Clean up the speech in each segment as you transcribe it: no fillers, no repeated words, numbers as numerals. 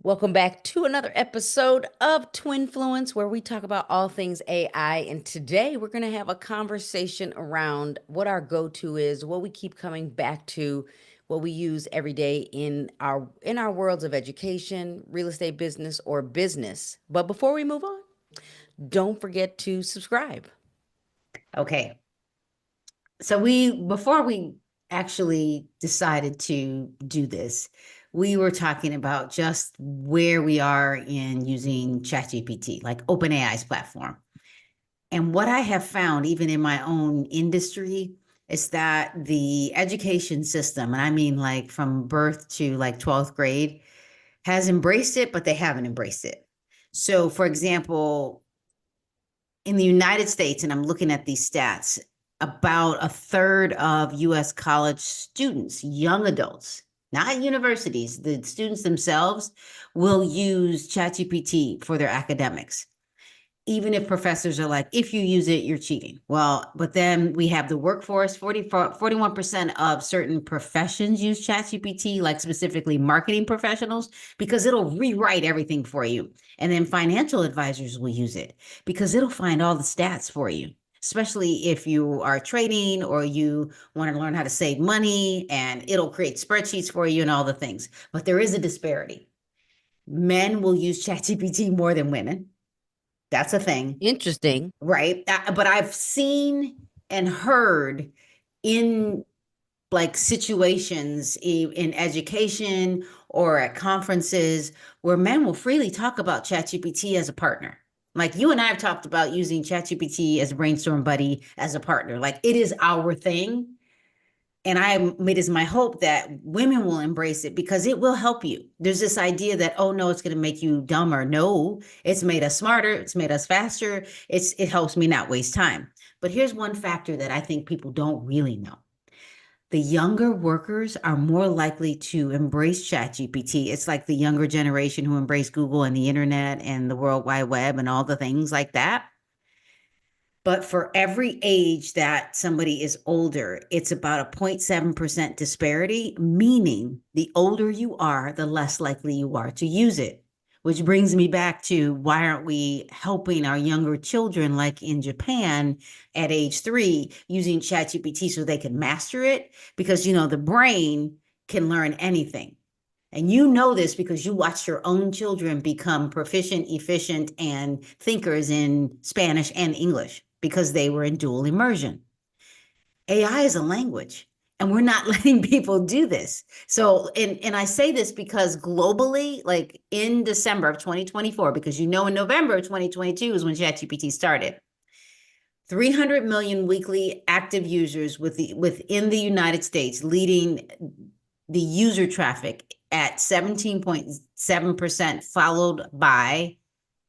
Welcome back to another episode of Twinfluence, where we talk about all things AI. And today we're going to have a conversation around what our go-to is, what we keep coming back to, what we use every day in our worlds of education, real estate business, or business. But before we move on, don't forget to subscribe. Okay. Before we actually decided to do this, we were talking about just where we are in using ChatGPT, like OpenAI's platform. And what I have found, even in my own industry, is that the education system, and I mean like from birth to like 12th grade, has embraced it, but they haven't embraced it. So, for example, in the United States, and I'm looking at these stats, about a third of US college students, young adults, not universities, the students themselves will use ChatGPT for their academics. Even if professors are like, if you use it, you're cheating. Well, but then we have the workforce, 41% of certain professions use ChatGPT, like specifically marketing professionals, because it'll rewrite everything for you. And then financial advisors will use it because it'll find all the stats for you, especially if you are trading or you want to learn how to save money, and it'll create spreadsheets for you and all the things. But there is a disparity. Men will use ChatGPT more than women. That's a thing. Interesting. Right. But I've seen and heard in like situations in education or at conferences where men will freely talk about ChatGPT as a partner. Like you and I have talked about using ChatGPT as a brainstorm buddy, as a partner. Like it is our thing. And it is my hope that women will embrace it because it will help you. There's this idea that, oh no, it's going to make you dumber. No, it's made us smarter. It's made us faster. It helps me not waste time. But here's one factor that I think people don't really know. The younger workers are more likely to embrace ChatGPT. It's like the younger generation who embrace Google and the internet and the World Wide Web and all the things like that. But for every age that somebody is older, it's about a 0.7% disparity, meaning the older you are, the less likely you are to use it. Which brings me back to why aren't we helping our younger children, like in Japan at age 3, using ChatGPT so they can master it? Because, the brain can learn anything. And you know this because you watch your own children become proficient, efficient, and thinkers in Spanish and English because they were in dual immersion. AI is a language, and we're not letting people do this. So, and I say this because globally, like in December of 2024, because in November of 2022 is when ChatGPT started. 300 million weekly active users within the United States, leading the user traffic at 17.7%, followed by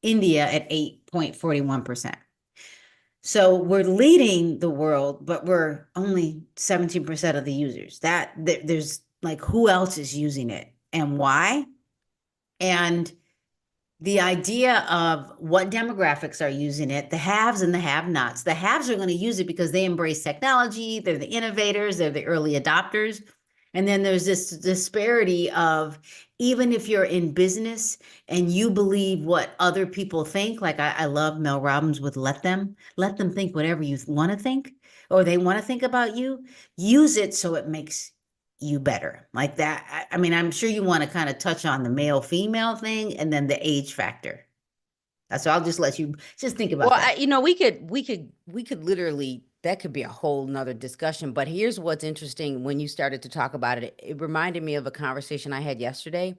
India at 8.41%. So we're leading the world, but we're only 17% of the users. There's like, who else is using it and why? And the idea of what demographics are using it, the haves and the have-nots. The haves are going to use it because they embrace technology, they're the innovators, they're the early adopters. And then there's this disparity of, even if you're in business and you believe what other people think, like I love Mel Robbins with let them think whatever you want to think, or they want to think about you, use it so it makes you better, like that. I mean, I'm sure you want to kind of touch on the male female thing and then the age factor. So I'll just let you just think Well, about that. we could literally, that could be a whole nother discussion. But here's what's interesting when you started to talk about it. It reminded me of a conversation I had yesterday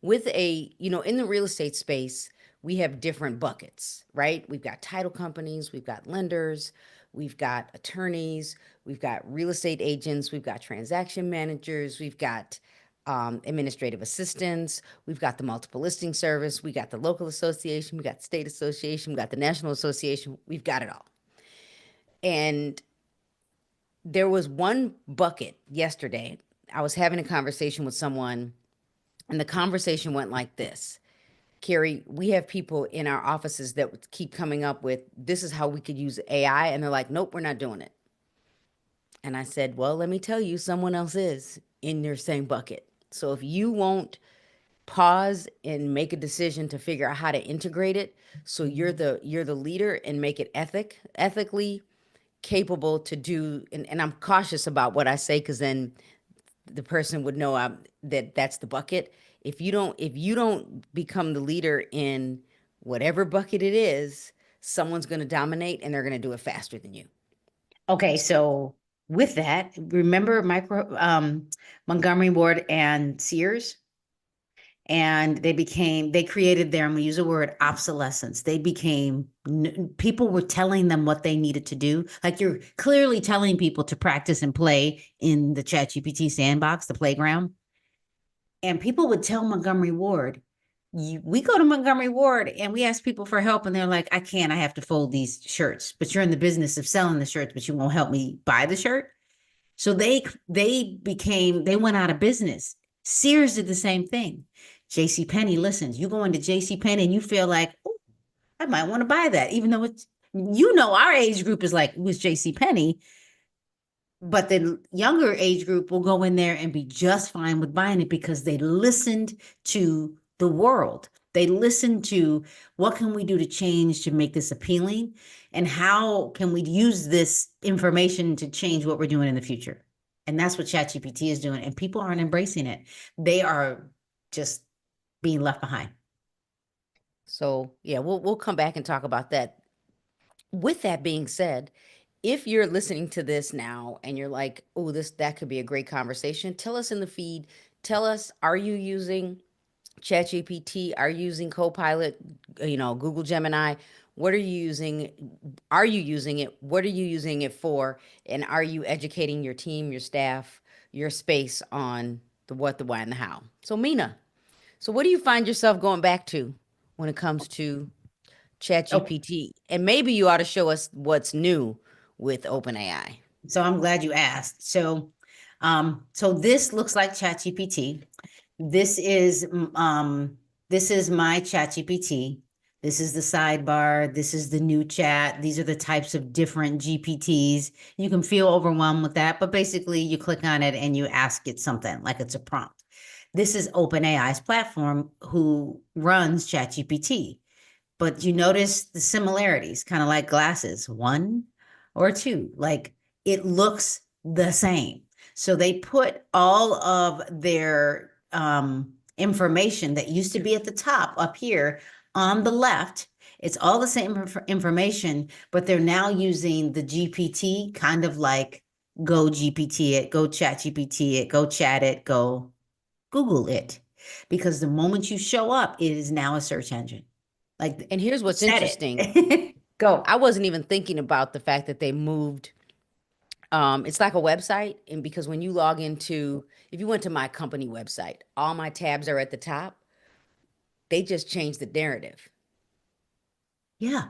with in the real estate space, we have different buckets, right? We've got title companies, we've got lenders, we've got attorneys, we've got real estate agents, we've got transaction managers, we've got administrative assistants, we've got the multiple listing service, we got the local association, we got the state association, we got the national association, we've got it all. And there was one bucket yesterday. I was having a conversation with someone, and the conversation went like this. Carrie, we have people in our offices that keep coming up with, this is how we could use AI. And they're like, nope, we're not doing it. And I said, well, let me tell you, someone else is in your same bucket. So if you won't pause and make a decision to figure out how to integrate it so you're the leader and make it ethically capable to do, and I'm cautious about what I say because then the person would know that's the bucket. If you don't become the leader in whatever bucket it is, someone's going to dominate and they're going to do it faster than you. Okay, so with that, remember Montgomery Ward and Sears? And they created their, I'm gonna use a word, obsolescence. They became, people were telling them what they needed to do. Like you're clearly telling people to practice and play in the ChatGPT sandbox, the playground. And people would tell Montgomery Ward, we go to Montgomery Ward and we ask people for help, and they're like, I can't, I have to fold these shirts. But you're in the business of selling the shirts, but you won't help me buy the shirt. So they went out of business. Sears did the same thing. J.C. Penney listens. You go into J.C. Penney and you feel like, oh, I might want to buy that, even though it's, our age group is like, who's J.C. Penney? But the younger age group will go in there and be just fine with buying it because they listened to the world. They listened to what can we do to change to make this appealing, and how can we use this information to change what we're doing in the future. And that's what ChatGPT is doing. And people aren't embracing it. They are just being left behind. So yeah, we'll come back and talk about that. With that being said, if you're listening to this now and you're like, oh, that could be a great conversation, tell us in the feed. Tell us, are you using ChatGPT? Are you using Copilot? Google Gemini? What are you using? Are you using it? What are you using it for? And are you educating your team, your staff, your space on the what, the why, and the how? So, Mina, so what do you find yourself going back to when it comes to Okay. ChatGPT? And maybe you ought to show us what's new with OpenAI. So I'm glad you asked. So this looks like ChatGPT. This is my ChatGPT. This is the sidebar. This is the new chat. These are the types of different GPTs. You can feel overwhelmed with that, but basically you click on it and you ask it something like it's a prompt. This is OpenAI's platform who runs ChatGPT. But you notice the similarities, kind of like glasses, one or two, like it looks the same. So they put all of their information that used to be at the top up here on the left. It's all the same information, but they're now using the GPT, kind of like go GPT it, go chat GPT it, go chat it, go Google it. Because the moment you show up, it is now a search engine. Like, And here's what's said interesting. it. Go. I wasn't even thinking about the fact that they moved. It's like a website, and because when you log into, if you went to my company website, all my tabs are at the top. They just changed the narrative. Yeah.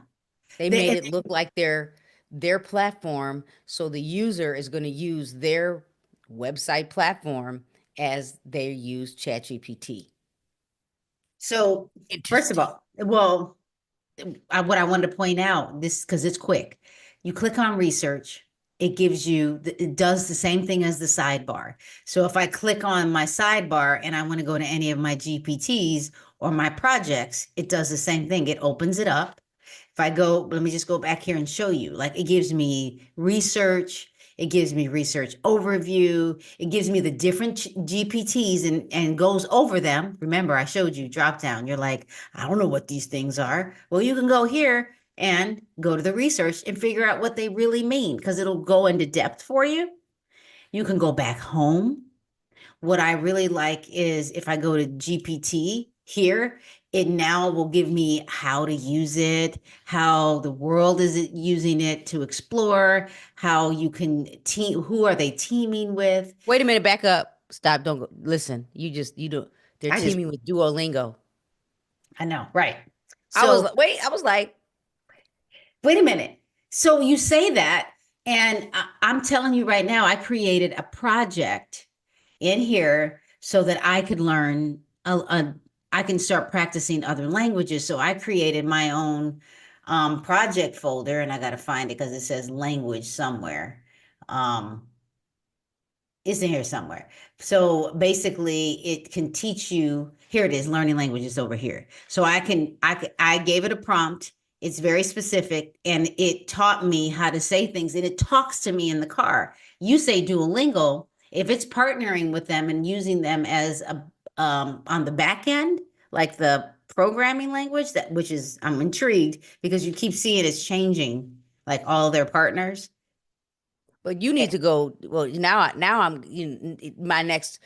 They They, made and it look like their platform, so the user is going to use their website platform as they use ChatGPT. so, first of Interesting. all, well, what I wanted to point out, this because it's quick. You click on research, it does the same thing as the sidebar. So if I click on my sidebar and I want to go to any of my GPTs or my projects, it does the same thing. It opens it up. If I go, let me just go back here and show you. Like it gives me research, it gives me research overview, it gives me the different GPTs and goes over them. Remember, I showed you drop down. You're like, I don't know what these things are. Well, you can go here and go to the research and figure out what they really mean because it'll go into depth for you. You can go back home. What I really like is if I go to GPT here, it now will give me how to use it, how the world is using it to explore, how you can team, who are they teaming with? Wait a minute, back up. Stop. Don't go. Listen. You do. They're I just, teaming with Duolingo. I know, right. I was So I was like, wait a minute. So you say that, and I'm telling you right now, I created a project in here so that I could learn I can start practicing other languages. So I created my own project folder, and I got to find it because it says language somewhere. Um, It's in here somewhere. So basically it can teach you, here it is, learning languages over here. So I gave it a prompt. It's very specific and it taught me how to say things and it talks to me in the car. You say Duolingo, if it's partnering with them and using them as a on the back end, like the programming language, that which is I'm intrigued because you keep seeing it's changing, like all their partners. But you need to go. Well, now I'm my next.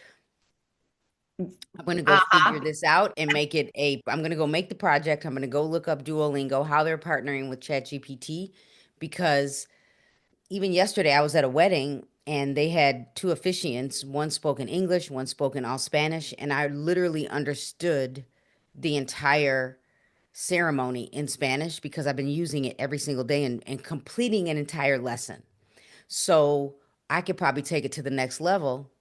I'm going to go figure Uh-huh. this out and make it a. I'm going to go make the project. I'm going to go look up Duolingo, how they're partnering with ChatGPT, because even yesterday I was at a wedding and they had two officiants. One spoke in English, one spoke in all Spanish, and I literally understood the entire ceremony in Spanish because I've been using it every single day and completing an entire lesson. So I could probably take it to the next level.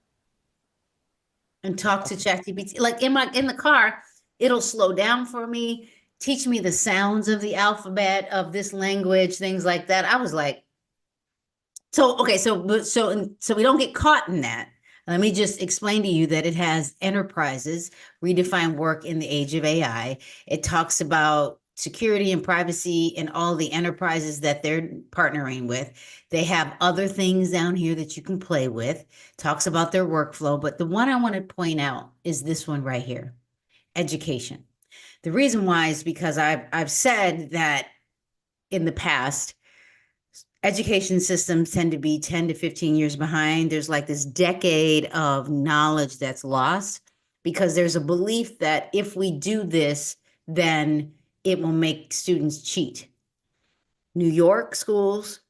And talk to ChatGPT. Like in the car, it'll slow down for me, teach me the sounds of the alphabet of this language, things like that. I was like, so okay, so we don't get caught in that. Let me just explain to you that it has enterprises redefine work in the age of AI. It talks about security and privacy and all the enterprises that they're partnering with. They have other things down here that you can play with. Talks about their workflow, but the one I want to point out is this one right here, education. The reason why is because I've said that in the past education systems tend to be 10 to 15 years behind. There's like this decade of knowledge that's lost because there's a belief that if we do this, then it will make students cheat. New York schools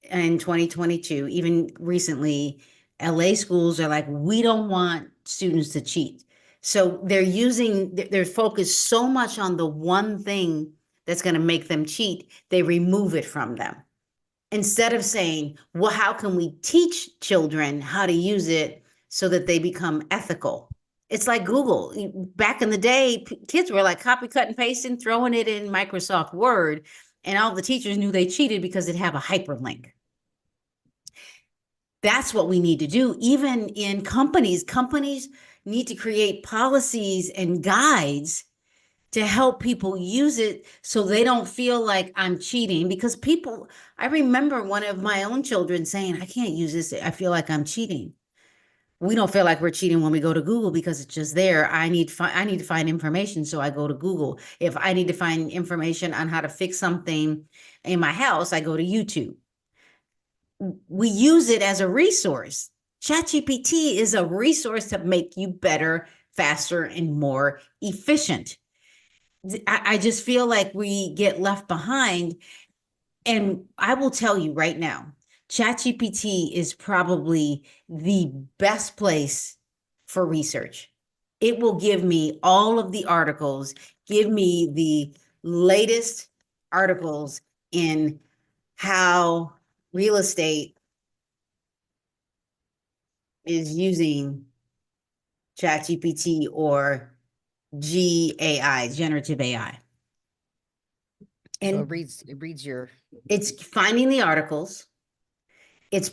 in 2022, even recently, LA schools are like, we don't want students to cheat. So they're focused so much on the one thing that's going to make them cheat, they remove it from them instead of saying, well, how can we teach children how to use it so that they become ethical? It's like Google. Back in the day, kids were like copy, cut, and pasting, throwing it in Microsoft Word, and all the teachers knew they cheated because it have a hyperlink. That's what we need to do. Even in companies need to create policies and guides to help people use it so they don't feel like I'm cheating because I remember one of my own children saying, I can't use this. I feel like I'm cheating. We don't feel like we're cheating when we go to Google because it's just there. I need to find information, so I go to Google. If I need to find information on how to fix something in my house, I go to YouTube. We use it as a resource. ChatGPT is a resource to make you better, faster, and more efficient. I just feel like we get left behind. And I will tell you right now, ChatGPT is probably the best place for research. It will give me all of the articles, give me the latest articles in how real estate is using ChatGPT or GAI, generative AI. So And it reads your. it's finding the articles, it's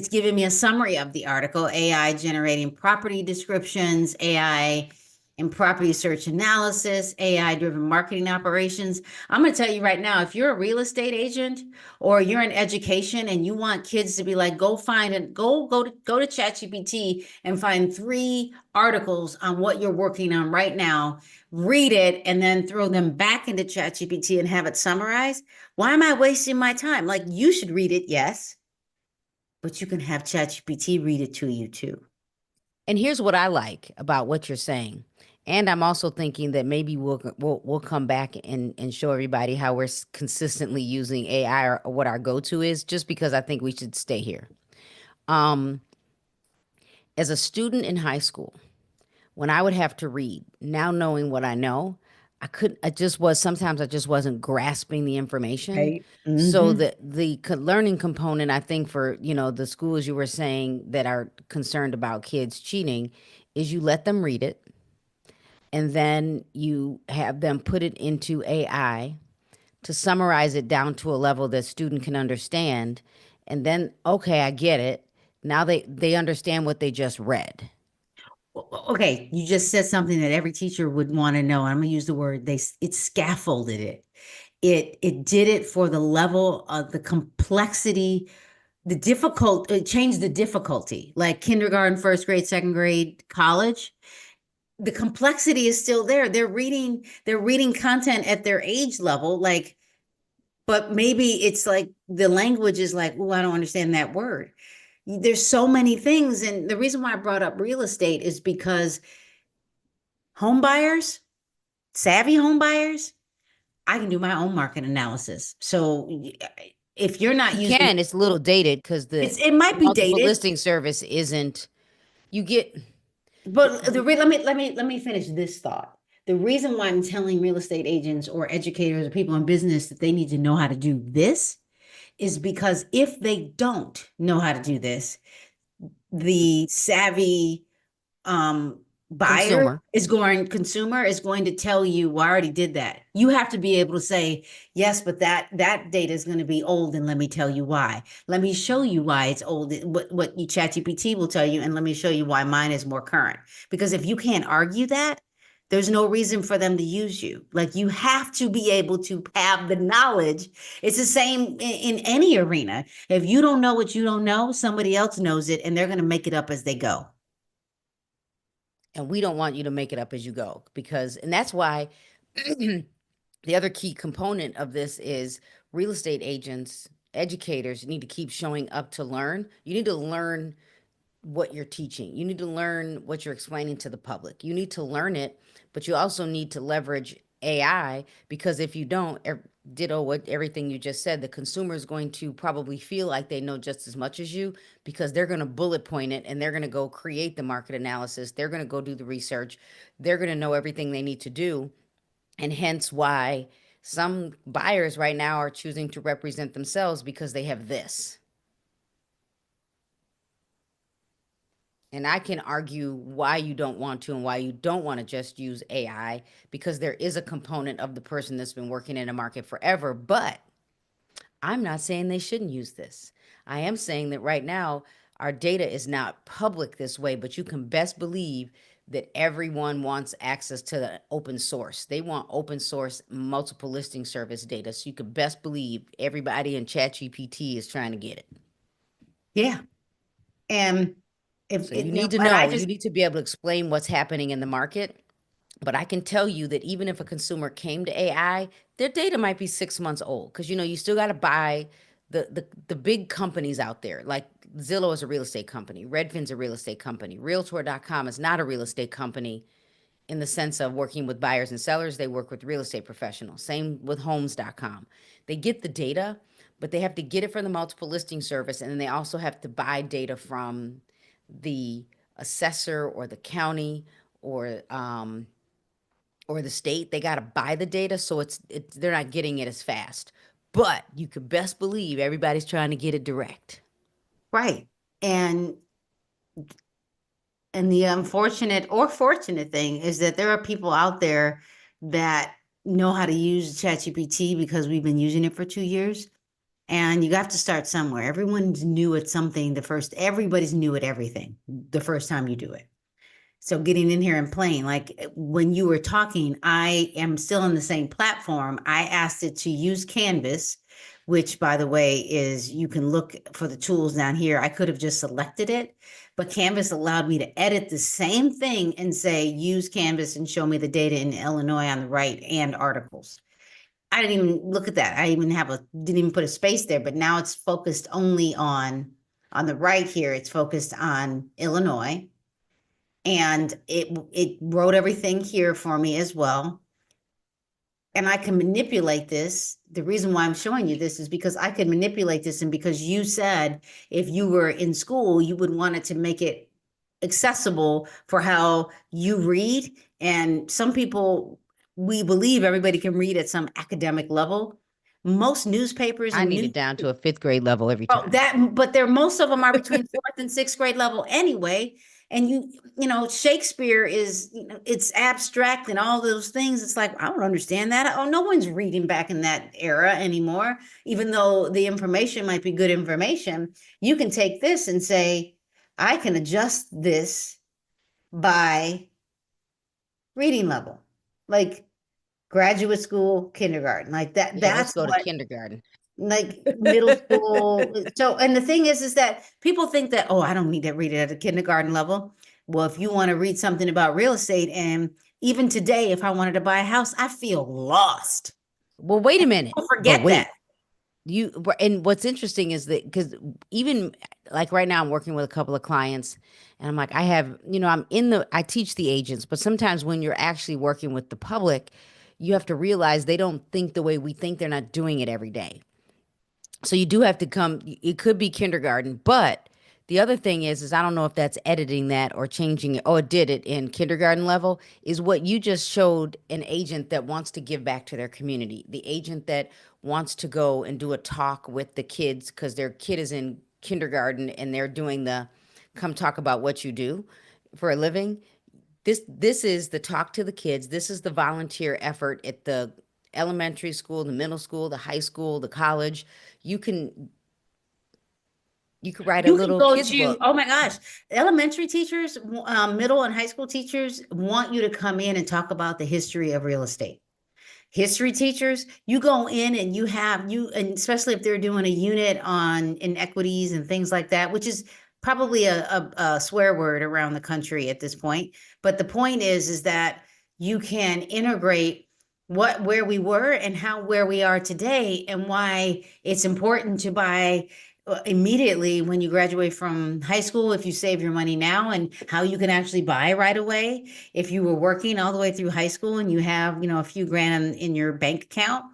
giving me a summary of the article, AI generating property descriptions, AI in property search analysis, AI driven marketing operations. I'm going to tell you right now, if you're a real estate agent or you're in education and you want kids to be like, go find and go to ChatGPT and find 3 articles on what you're working on right now, read it, and then throw them back into ChatGPT and have it summarized. Why am I wasting my time? Like, you should read it, yes, but you can have ChatGPT read it to you too. And here's what I like about what you're saying. And I'm also thinking that maybe we'll come back and show everybody how we're consistently using AI or what our go-to is, just because I think we should stay here. Um, as a student in high school, when I would have to read, now knowing what I know, I just was, sometimes I just wasn't grasping the information. Right. So Mm-hmm. the learning component, I think for, the schools you were saying that are concerned about kids cheating, is you let them read it and then you have them put it into AI to summarize it down to a level that student can understand. And then, okay, I get it. Now they understand what they just read. Okay, you just said something that every teacher would want to know. I'm gonna use the word it scaffolded it. It did it for the level of the complexity, it changed the difficulty, like kindergarten, first grade, second grade, college. The complexity is still there. They're reading content at their age level, like, but maybe it's like the language is like, oh, I don't understand that word. There's so many things. And the reason why I brought up real estate is because home buyers, savvy home buyers, I can do my own market analysis. So if you're not You using can. It's a little dated because it might be multiple dated, listing service isn't. You get but let me finish this thought. The reason why I'm telling real estate agents or educators or people in business that they need to know how to do this is because if they don't know how to do this, the savvy consumer. consumer is going to tell you, well, I already did that. You have to be able to say, yes, but that data is going to be old, and let me tell you why. Let me show you why it's old, what you ChatGPT will tell you, and let me show you why mine is more current. Because if you can't argue that, there's no reason for them to use you. Like, you have to be able to have the knowledge. It's the same in any arena. If you don't know what you don't know, somebody else knows it, and they're going to make it up as they go. And we don't want you to make it up as you go and that's why the other key component of this is real estate agents, educators need to keep showing up to learn. You need to learn what you're teaching. You need to learn what you're explaining to the public. You need to learn it, but you also need to leverage AI because if you don't, ditto what everything you just said, the consumer is going to probably feel like they know just as much as you because they're going to bullet point it and they're going to go create the market analysis. They're going to go do the research. They're going to know everything they need to do. And hence why some buyers right now are choosing to represent themselves because they have this. And I can argue why you don't want to and why you don't want to just use AI because there is a component of the person that's been working in a market forever. But I'm not saying they shouldn't use this. I am saying that right now, our data is not public this way, but you can best believe that everyone wants access to the open source. They want open source multiple listing service data. So you can best believe everybody in ChatGPT is trying to get it. Yeah. And if So it, you need to and I know, just you need to be able to explain what's happening in the market. But I can tell you that even if a consumer came to AI, their data might be 6 months old because you still got to buy the big companies out there. Like Zillow is a real estate company, Redfin's a real estate company, Realtor.com is not a real estate company in the sense of working with buyers and sellers. They work with real estate professionals. Same with Homes.com. They get the data, but they have to get it from the multiple listing service, and then they also have to buy data from the assessor or the county or the state. They got to buy the data, so they're not getting it as fast. But you could best believe everybody's trying to get it direct. right. And the unfortunate or fortunate thing is that there are people out there that know how to use ChatGPT because we've been using it for 2 years. And you have to start somewhere. Everyone's new at something everybody's new at everything the first time you do it. So getting in here and playing, like when you were talking, I am still on the same platform. I asked it to use Canvas, which, by the way, is you can look for the tools down here. I could have just selected it, but Canvas allowed me to edit the same thing and say, use Canvas and show me the data in Illinois on the right and articles. I didn't even look at that. I didn't even put a space there, but now it's focused only on the right here. It's focused on Illinois. And it wrote everything here for me as well. And I can manipulate this. The reason why I'm showing you this is because I can manipulate this, and because you said if you were in school, you would want it to make it accessible for how you read. And some people, we believe everybody can read at some academic level. Most newspapers I and need news it down to a fifth grade level every time. but most of them are between fourth and sixth grade level anyway. And Shakespeare is, it's abstract and all those things. It's like, I don't understand that. Oh, no one's reading back in that era anymore. Even though the information might be good information, you can take this and say, I can adjust this by reading level, like graduate school, kindergarten, like that. Yeah, let's That's go to what, kindergarten. like middle school. So, and the thing is that people think that, oh, I don't need to read it at a kindergarten level. Well, if you want to read something about real estate, and even today, if I wanted to buy a house, I feel lost. Well, wait a minute, Don't but forget wait. that. And what's interesting is that because even like right now, I'm working with a couple of clients, and I'm like, I have, I teach the agents, but sometimes when you're actually working with the public, you have to realize they don't think the way we think. They're not doing it every day. So you do have to come, it could be kindergarten, but the other thing is I don't know if that's editing that or changing it. Oh, it did it in kindergarten level, is what you just showed an agent that wants to give back to their community. The agent that wants to go and do a talk with the kids because their kid is in kindergarten and they're doing the come talk about what you do for a living. This is the talk to the kids. This is the volunteer effort at the elementary school, the middle school, the high school, the college. You can you could write a You can little go kids to, book. oh my gosh, elementary teachers, middle and high school teachers want you to come in and talk about the history of real estate. History teachers, you go in and and especially if they're doing a unit on inequities and things like that, which is probably a swear word around the country at this point. But the point is that you can integrate where we were and how where we are today, and why it's important to buy immediately when you graduate from high school, if you save your money now, and how you can actually buy right away if you were working all the way through high school and you have, a few grand in your bank account.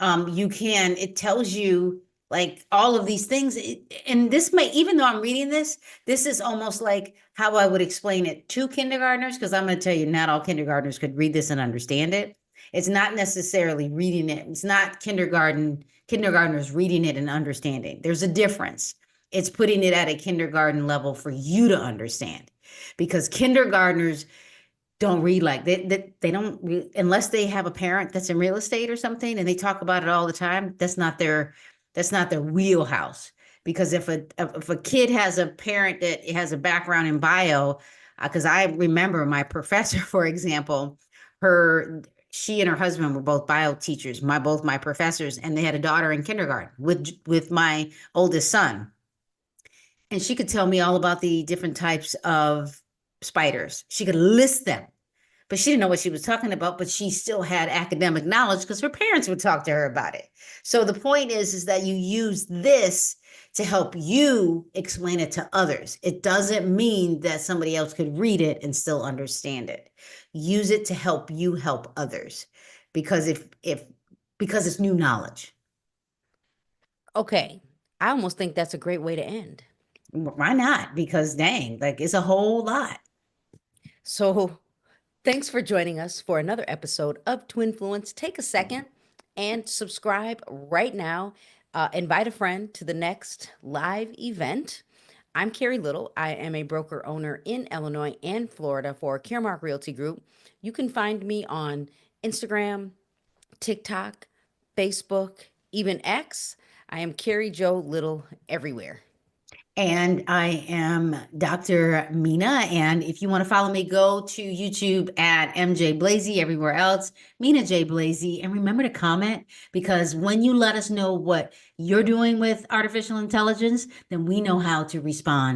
It tells you like all of these things. And this may, even though I'm reading this is almost like how I would explain it to kindergartners, because I'm going to tell you, not all kindergartners could read this and understand it. It's not necessarily reading it. It's not kindergartners reading it and understanding. There's a difference. It's putting it at a kindergarten level for you to understand, because kindergartners don't read like they don't unless they have a parent that's in real estate or something and they talk about it all the time. That's not their wheelhouse. Because if a kid has a parent that has a background in bio, because I remember my professor, for example, her she and her husband were both bio teachers, both my professors, and they had a daughter in kindergarten with my oldest son. And she could tell me all about the different types of spiders. She could list them, but she didn't know what she was talking about, but she still had academic knowledge because her parents would talk to her about it. So the point is that you use this to help you explain it to others. It doesn't mean that somebody else could read it and still understand it. Use it to help you help others, because because it's new knowledge. Okay. I almost think that's a great way to end. Why not? Because dang, like it's a whole lot. So thanks for joining us for another episode of Twinfluence. Take a second and subscribe right now. Invite a friend to the next live event. I'm Carrie Little. I am a broker owner in Illinois and Florida for Caremark Realty Group. You can find me on Instagram, TikTok, Facebook, even X. I am Carrie Joe Little everywhere. And I am Dr. Mina. And if you want to follow me, go to YouTube at MJ Blasey, everywhere else, Mina J. Blasey. And remember to comment, because when you let us know what you're doing with artificial intelligence, then we know how to respond.